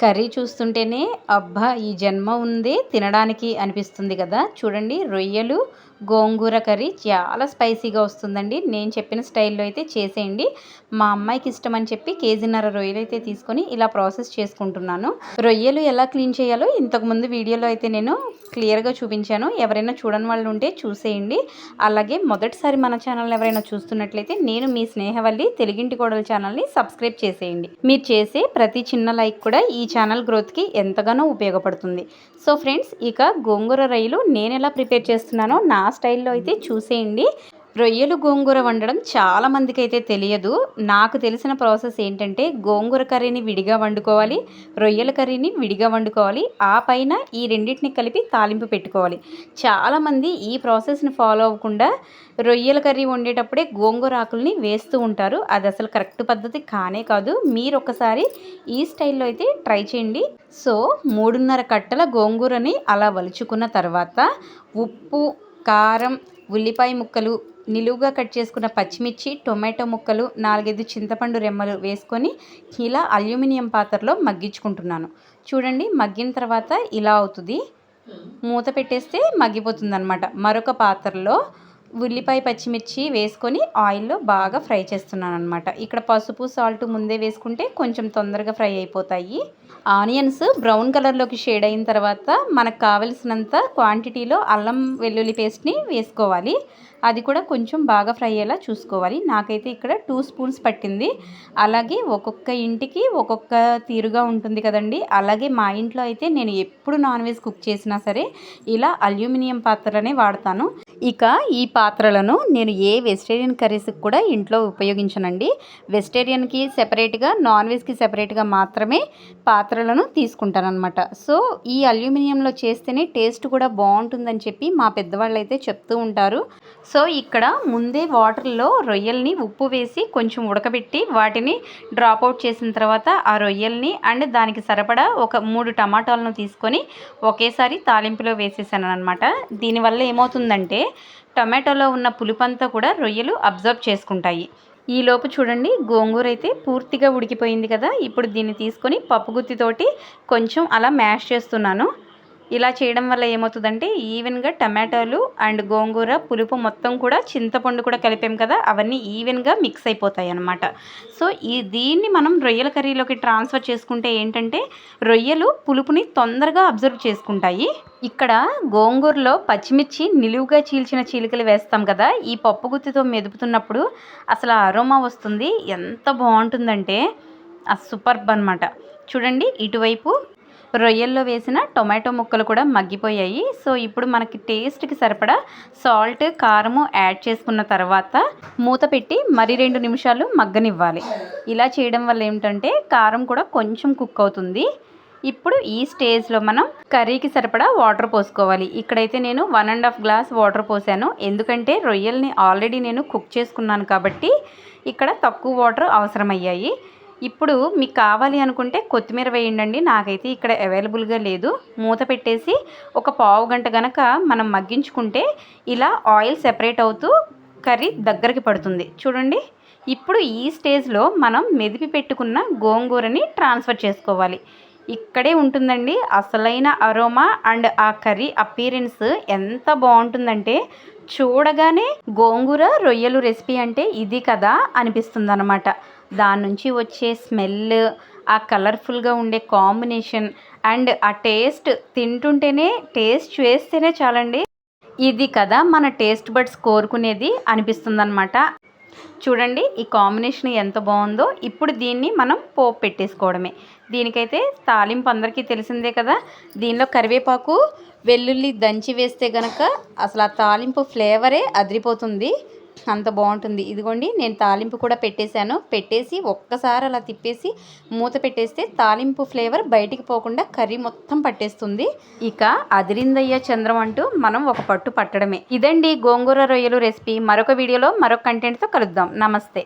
Curry చూస్తుంటేనే అబ్బా ఈ జన్మ ఉందే తినడానికి అనిపిస్తుంది కదా. చూడండి, రొయ్యలు గోంగూర కర్రీ చాలా స్పైసీగా వస్తుందండి. నేను చెప్పిన స్టైల్లో అయితే చేసేయండి. మా అమ్మాయికి ఇష్టం అని చెప్పి కేజీన్నర రొయ్యలు అయితే తీసుకొని ఇలా ప్రాసెస్ చేసుకుంటున్నాను. రొయ్యలు ఎలా క్లీన్ చేయాలో ఇంతకుముందు వీడియోలో అయితే నేను క్లియర్గా చూపించాను. ఎవరైనా చూడని వాళ్ళు ఉంటే చూసేయండి. అలాగే మొదటిసారి మన ఛానల్ని ఎవరైనా చూస్తున్నట్లయితే నేను మీ స్నేహవల్లి తెలుగింటి కోడలు ఛానల్ని సబ్స్క్రైబ్ చేసేయండి. మీరు చేసే ప్రతి చిన్న లైక్ కూడా ఈ ఛానల్ గ్రోత్కి ఎంతగానో ఉపయోగపడుతుంది. సో ఫ్రెండ్స్, ఇక గోంగూర రొయ్యలు నేను ఎలా ప్రిపేర్ చేస్తున్నానో నా స్టైల్లో అయితే చూసేయండి. రొయ్యలు గోంగూర వండడం చాలా మందికి అయితే తెలియదు. నాకు తెలిసిన ప్రాసెస్ ఏంటంటే గోంగూర కర్రీని విడిగా వండుకోవాలి, రొయ్యల కర్రీని విడిగా వండుకోవాలి, ఆ పైన ఈ రెండింటిని కలిపి తాలింపు పెట్టుకోవాలి. చాలామంది ఈ ప్రాసెస్ని ఫాలో అవ్వకుండా రొయ్యల కర్రీ వండేటప్పుడే గోంగూర ఆకుల్ని వేస్తూ ఉంటారు. అది అసలు కరెక్ట్ పద్ధతి కానే కాదు. మీరు ఒకసారి ఈ స్టైల్లో అయితే ట్రై చేయండి. సో 3.5 కట్టల గోంగూరని అలా వలుచుకున్న తర్వాత ఉప్పు, కారం, ఉల్లిపాయ ముక్కలు, నిలువుగా కట్ చేసుకున్న పచ్చిమిర్చి, టొమాటో ముక్కలు, 4-5 చింతపండు రెమ్మలు వేసుకొని ఇలా అల్యూమినియం పాత్రలో మగ్గించుకుంటున్నాను. చూడండి, మగ్గిన తర్వాత ఇలా అవుతుంది. మూత పెట్టేస్తే మగ్గిపోతుంది అనమాట. మరొక పాత్రలో ఉల్లిపాయ, పచ్చిమిర్చి వేసుకొని ఆయిల్లో బాగా ఫ్రై చేస్తున్నాను అనమాట. ఇక్కడ పసుపు, సాల్ట్ ముందే వేసుకుంటే కొంచెం తొందరగా ఫ్రై అయిపోతాయి. ఆనియన్స్ బ్రౌన్ కలర్లోకి షేడ్ అయిన తర్వాత మనకు కావలసినంత క్వాంటిటీలో అల్లం వెల్లుల్లి పేస్ట్ని వేసుకోవాలి. అది కూడా కొంచెం బాగా ఫ్రై అయ్యేలా చూసుకోవాలి. నాకైతే ఇక్కడ 2 స్పూన్స్ పట్టింది. అలాగే ఒక్కొక్క ఇంటికి ఒక్కొక్క తీరుగా ఉంటుంది కదండి. అలాగే మా ఇంట్లో అయితే నేను ఎప్పుడు నాన్ వెజ్ కుక్ చేసినా సరే ఇలా అల్యూమినియం పాత్రలనే వాడతాను. ఇక ఈ పాత్రలను నేను ఏ వెజిటేరియన్ కర్రీస్కి కూడా ఇంట్లో ఉపయోగించనండి. వెజిటేరియన్కి సెపరేట్గా, నాన్ వెజ్కి సెపరేట్గా మాత్రమే పాత్రలను తీసుకుంటాను అనమాట. సో ఈ అల్యూమినియంలో చేస్తేనే టేస్ట్ కూడా బాగుంటుందని చెప్పి మా పెద్దవాళ్ళు అయితే చెప్తూ ఉంటారు. సో ఇక్కడ ముందే వాటర్లో రొయ్యల్ని ఉప్పు వేసి కొంచెం ఉడకబెట్టి వాటిని డ్రాప్ అవుట్ చేసిన తర్వాత ఆ రొయ్యల్ని అండ్ దానికి సరిపడా ఒక 3 టమాటాలను తీసుకొని ఒకేసారి తాలింపులో వేసేసాను అనమాట. దీనివల్ల ఏమవుతుందంటే టమాటోలో ఉన్న పులుపంతా కూడా రొయ్యలు అబ్జర్వ్ చేసుకుంటాయి. ఈలోపు చూడండి, గోంగూర అయితే పూర్తిగా ఉడికిపోయింది కదా. ఇప్పుడు దీన్ని తీసుకొని పప్పుగుత్తితోటి కొంచెం అలా మ్యాష్ చేస్తున్నాను. ఇలా చేయడం వల్ల ఏమవుతుందంటే ఈవెన్గా టమాటాలు అండ్ గోంగూర పులుపు మొత్తం కూడా, చింతపండు కూడా కలిపాం కదా, అవన్నీ ఈవెన్గా మిక్స్ అయిపోతాయి అన్నమాట. సో దీన్ని మనం రొయ్యల కర్రీలోకి ట్రాన్స్ఫర్ చేసుకుంటే ఏంటంటే రొయ్యలు పులుపుని తొందరగా అబ్జర్వ్ చేసుకుంటాయి. ఇక్కడ గోంగూరలో పచ్చిమిర్చి నిలువుగా చీల్చిన చీలికలు వేస్తాం కదా, ఈ పప్పు గుత్తితో మెదుపుతున్నప్పుడు అసలు అరోమా వస్తుంది. ఎంత బాగుంటుందంటే సూపర్బ్ అనమాట. చూడండి, ఇటువైపు రొయ్యల్లో వేసిన టొమాటో ముక్కలు కూడా మగ్గిపోయాయి. సో ఇప్పుడు మనకి టేస్ట్కి సరిపడా సాల్ట్, కారము యాడ్ చేసుకున్న తర్వాత మూత పెట్టి మరి 2 నిమిషాలు మగ్గనివ్వాలి. ఇలా చేయడం వల్ల ఏమిటంటే కారం కూడా కొంచెం కుక్ అవుతుంది. ఇప్పుడు ఈ స్టేజ్లో మనం కర్రీకి సరిపడా వాటర్ పోసుకోవాలి. ఇక్కడైతే నేను 1.5 గ్లాస్ వాటర్ పోసాను. ఎందుకంటే రొయ్యల్ని ఆల్రెడీ నేను కుక్ చేసుకున్నాను కాబట్టి ఇక్కడ తక్కువ వాటర్ అవసరమయ్యాయి. ఇప్పుడు మీకు కావాలి అనుకుంటే కొత్తిమీర వేయండి. నాకైతే ఇక్కడ అవైలబుల్గా లేదు. మూత పెట్టేసి ఒక పావు గంట గనక మనం మగ్గించుకుంటే ఇలా ఆయిల్ సెపరేట్ అవుతూ కర్రీ దగ్గరికి పడుతుంది. చూడండి, ఇప్పుడు ఈ స్టేజ్లో మనం మెదిపి పెట్టుకున్న గోంగూరని ట్రాన్స్ఫర్ చేసుకోవాలి. ఇక్కడే ఉంటుందండి అసలైన అరోమా అండ్ ఆ కర్రీ అపీరెన్స్ ఎంత బాగుంటుందంటే చూడగానే గోంగూర రొయ్యలు రెసిపీ అంటే ఇది కదా అనిపిస్తుంది అనమాట. దాని నుంచి వచ్చే స్మెల్, ఆ కలర్ఫుల్గా ఉండే కాంబినేషన్ అండ్ ఆ టేస్ట్ తింటుంటేనే, టేస్ట్ చేస్తేనే చాలండి ఇది కదా మన టేస్ట్ బడ్స్ కోరుకునేది అనిపిస్తుంది అనమాట. చూడండి, ఈ కాంబినేషన్ ఎంత బాగుందో. ఇప్పుడు దీన్ని మనం పోపు పెట్టేసుకోవడమే. దీనికైతే తాలింపు అందరికీ తెలిసిందే కదా. దీనిలో కరివేపాకు, వెల్లుల్లి దంచి వేస్తే గనక అసలు ఆ తాలింపు ఫ్లేవరే అదిరిపోతుంది. అంత బాగుంటుంది. ఇదిగోండి, నేను తాలింపు కూడా పెట్టేశాను. పెట్టేసి ఒక్కసారి అలా తిప్పేసి మూత పెట్టేస్తే తాలింపు ఫ్లేవర్ బయటికి పోకుండా కర్రీ మొత్తం పట్టేస్తుంది. ఇక అదిరిందయ్య చంద్రం అంటూ మనం ఒక పట్టు పట్టడమే. ఇదండి గోంగూర రొయ్యలు రెసిపీ. మరొక వీడియోలో మరొక కంటెంట్తో కలుద్దాం. నమస్తే.